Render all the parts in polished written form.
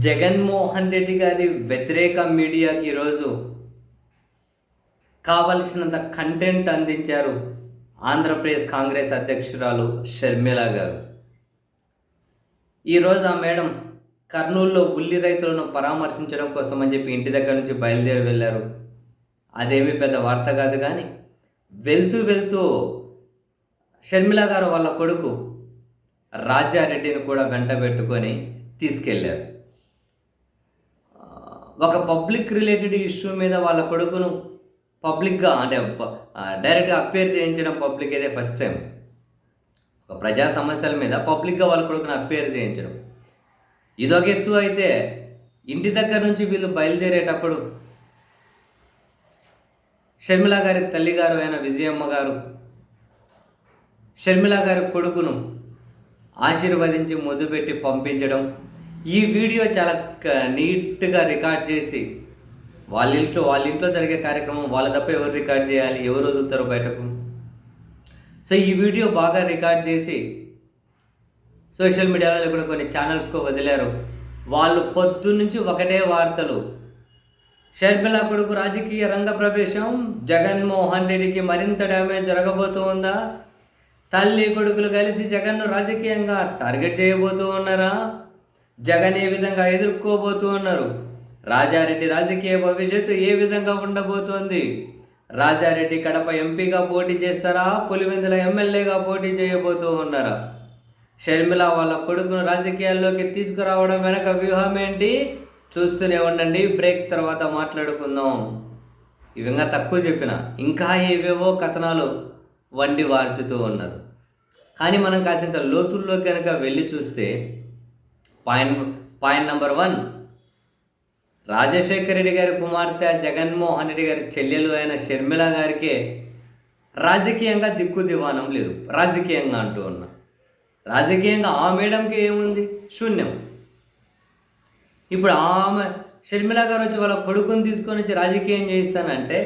జగన్మోహన్ రెడ్డి గారి వ్యతిరేక మీడియాకి ఈరోజు కావలసినంత కంటెంట్ అందించారు ఆంధ్రప్రదేశ్ కాంగ్రెస్ అధ్యక్షురాలు షర్మిల గారు. ఈరోజు ఆ మేడం కర్నూలులో ఉల్లి రైతులను పరామర్శించడం కోసం అని చెప్పి ఇంటి దగ్గర నుంచి బయలుదేరి వెళ్ళారు. అదేమీ పెద్ద వార్త కాదు, కానీ వెళ్తూ వెళ్తూ షర్మిల గారు వాళ్ళ కొడుకు రాజారెడ్డిని కూడా వెంట పెట్టుకొని తీసుకెళ్లారు. ఒక పబ్లిక్ రిలేటెడ్ ఇష్యూ మీద వాళ్ళ కొడుకును పబ్లిక్గా అంటే డైరెక్ట్గా అప్పేర్ చేయించడం పబ్లిక్ అయితే ఫస్ట్ టైం. ఒక ప్రజా సమస్యల మీద పబ్లిక్గా వాళ్ళ కొడుకును అప్పేర్ చేయించడం ఇదొక ఎత్తు అయితే, ఇంటి దగ్గర నుంచి వీళ్ళు బయలుదేరేటప్పుడు షర్మిల గారి తల్లిగారు అయిన విజయమ్మ గారు షర్మిల గారి కొడుకును ఆశీర్వదించి ముద్దు పెట్టి పంపించడం, ఈ వీడియో చాలా నీట్గా రికార్డ్ చేసి వాళ్ళ ఇంట్లో జరిగే కార్యక్రమం వాళ్ళ తప్ప ఎవరు రికార్డ్ చేయాలి, ఎవరు వదులుతారు బయటకు. సో ఈ వీడియో బాగా రికార్డ్ చేసి సోషల్ మీడియాలో కూడా కొన్ని ఛానల్స్కు వదిలారు. వాళ్ళు పొద్దున్నుంచి ఒకటే వార్తలు, షర్మిల కొడుకు రాజకీయ రంగ ప్రవేశం, జగన్మోహన్ రెడ్డికి మరింత డ్యామేజ్ జరగబోతూ ఉందా, తల్లి కొడుకులు కలిసి జగన్ను రాజకీయంగా టార్గెట్ చేయబోతూ ఉన్నారా, జగన్ ఏ విధంగా ఎదుర్కోబోతూ ఉన్నారు, రాజారెడ్డి రాజకీయ భవిష్యత్తు ఏ విధంగా ఉండబోతోంది, రాజారెడ్డి కడప ఎంపీగా పోటీ చేస్తారా, పులివెందుల ఎమ్మెల్యేగా పోటీ చేయబోతూ ఉన్నారా, షర్మిల వాళ్ళ కొడుకును రాజకీయాల్లోకి తీసుకురావడం వెనక వ్యూహం ఏంటి, చూస్తూనే ఉండండి. బ్రేక్ తర్వాత మాట్లాడుకుందాం. ఈ విధంగా తక్కువ చెప్పిన ఇంకా ఏవేవో కథనాలు వండి వార్చుతూ ఉన్నారు. కానీ మనం కాసింత లోతుల్లో కనుక వెళ్ళి చూస్తే పాయింట్ నెంబర్ 1, రాజశేఖర రెడ్డి గారి కుమార్తె జగన్మోహన్ రెడ్డి గారి చెల్లెలు అయిన షర్మిల గారికే రాజకీయంగా దిక్కు దివానం లేదు. రాజకీయంగా అంటూ ఉన్నా, రాజకీయంగా ఆ మేడంకి ఏముంది, శూన్యం. ఇప్పుడు ఆమె షర్మిల గారు వచ్చి వాళ్ళ కొడుకుని తీసుకొని వచ్చి రాజకీయం చేయిస్తానంటే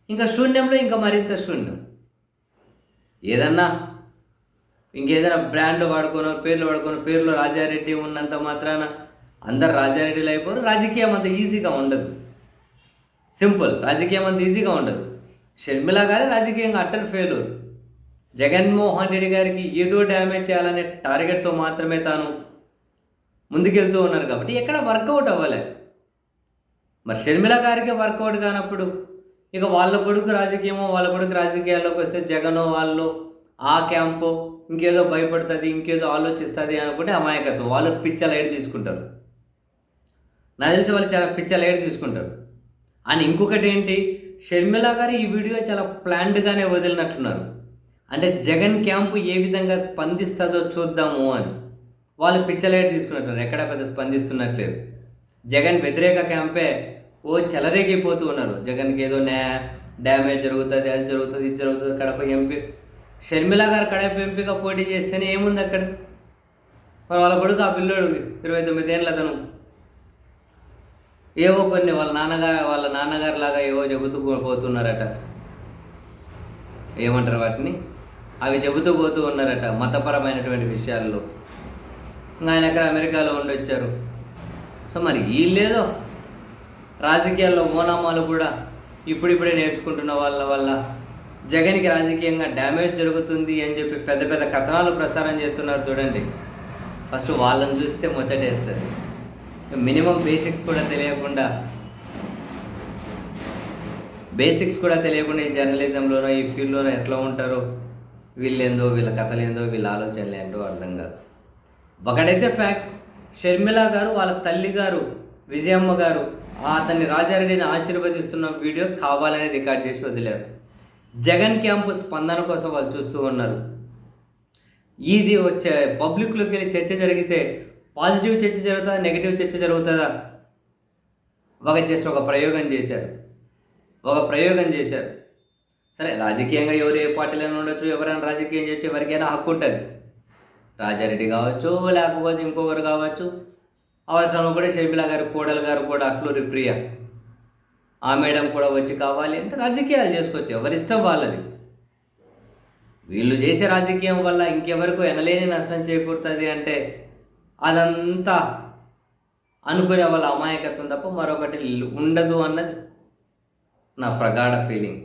ఇంకా శూన్యంలో ఇంకా మరింత శూన్యం. ఏదన్నా ఇంకేదైనా బ్రాండ్ వాడుకోనో పేర్లో రాజారెడ్డి ఉన్నంత మాత్రాన అందరు రాజారెడ్డిలు అయిపోరు. రాజకీయం అంత ఈజీగా ఉండదు. సింపుల్, రాజకీయం అంత ఈజీగా ఉండదు. షర్మిల గారే రాజకీయంగా అట్టర్ ఫెయిల్యూర్. జగన్మోహన్ రెడ్డి గారికి ఏదో డ్యామేజ్ చేయాలనే టార్గెట్తో మాత్రమే తాను ముందుకెళ్తూ ఉన్నారు కాబట్టి ఎక్కడ వర్కౌట్ అవ్వలే. మరి షర్మిల గారికి వర్కౌట్ కానప్పుడు ఇక వాళ్ళ కొడుకు రాజకీయాల్లోకి వస్తే జగనో వాళ్ళు ఆ క్యాంపు ఇంకేదో భయపడుతుంది, ఇంకేదో ఆలోచిస్తుంది అనుకుంటే అమాయకత్వం. వాళ్ళు పిచ్చ లైట్ తీసుకుంటారు. నాకు తెలిసి వాళ్ళు చాలా పిచ్చ లైట్ తీసుకుంటారు. అండ్ ఇంకొకటి ఏంటి, షర్మిల గారు ఈ వీడియో చాలా ప్లాన్డ్గానే వదిలినట్లున్నారు. అంటే జగన్ క్యాంపు ఏ విధంగా స్పందిస్తుందో చూద్దాము అని వాళ్ళు పిచ్చ లైట్ తీసుకున్నట్టు, ఎక్కడ పెద్ద స్పందిస్తున్నట్లేదు. జగన్ వ్యతిరేక క్యాంపే చెలరేగిపోతూ ఉన్నారు. జగన్కి ఏదో డ్యామేజ్ జరుగుతుంది, అది జరుగుతుంది, ఇది జరుగుతుంది. కడప ఎంపీ షర్మిల గారు కడప ఎంపీగా పోటీ చేస్తేనే ఏముంది అక్కడ. మరి వాళ్ళ కొడుకు ఆ పిల్లోడు 29 ఏళ్ళ అతను ఏవో కొన్ని వాళ్ళ నాన్నగారు లాగా ఏవో చెబుతూ పోతున్నారట. ఏమంటారు వాటిని, అవి చెబుతూ పోతూ ఉన్నారట మతపరమైనటువంటి విషయాల్లో. ఆయన అక్కడ అమెరికాలో ఉండొచ్చారు. సో మరి వీళ్ళేదో రాజకీయాల్లో ఓనామాలు కూడా ఇప్పుడిప్పుడే నేర్చుకుంటున్న వాళ్ళ వల్ల జగన్కి రాజకీయంగా డ్యామేజ్ జరుగుతుంది అని చెప్పి పెద్ద పెద్ద కథనాలు ప్రసారం చేస్తున్నారు. చూడండి, ఫస్ట్ వాళ్ళని చూస్తే ముచ్చటేస్తుంది. మినిమం బేసిక్స్ కూడా తెలియకుండా ఈ జర్నలిజంలోనో ఈ ఫీల్డ్లోనో ఎట్లా ఉంటారో, వీళ్ళేందో, వీళ్ళ కథలేందో, వీళ్ళ ఆలోచనలు ఏంటో అర్థం కాదు. ఒకటైతే ఫ్యాక్ట్, షర్మిల గారు వాళ్ళ తల్లిగారు విజయమ్మ గారు అతన్ని రాజారెడ్డిని ఆశీర్వదిస్తున్న వీడియో కావాలని రికార్డ్ చేసి వదిలేరు. జగన్ క్యాంపు స్పందన కోసం వాళ్ళు చూస్తూ ఉన్నారు. ఇది వచ్చే పబ్లిక్లోకి వెళ్ళి చర్చ జరిగితే పాజిటివ్ చర్చ జరుగుతుందా, నెగిటివ్ చర్చ జరుగుతుందా? జస్ట్ ఒక ప్రయోగం చేశారు. సరే, రాజకీయంగా ఎవరు ఏ పార్టీలో ఉండొచ్చు, ఎవరైనా రాజకీయం చేయొచ్చు, ఎవరికైనా హక్కు ఉంటుంది. రాజారెడ్డి కావచ్చు, లేకపోతే ఇంకొకరు కావచ్చు. అవసరం కూడా షర్మిల గారి కోడలు గారు కూడా అట్లూరి ప్రియ, ఆ మేడం కూడా వచ్చి కావాలి అంటే రాజకీయాలు చేసుకోవచ్చు, ఎవరి ఇష్టం వాళ్ళది. వీళ్ళు చేసే రాజకీయం వల్ల ఇంకెవరికో ఎనలేని నష్టం చేకూరుతుంది అంటే అదంతా అనుకునే వాళ్ళ అమాయకత్వం తప్ప మరొకటి ఉండదు అన్నది నా ప్రగాఢ ఫీలింగ్.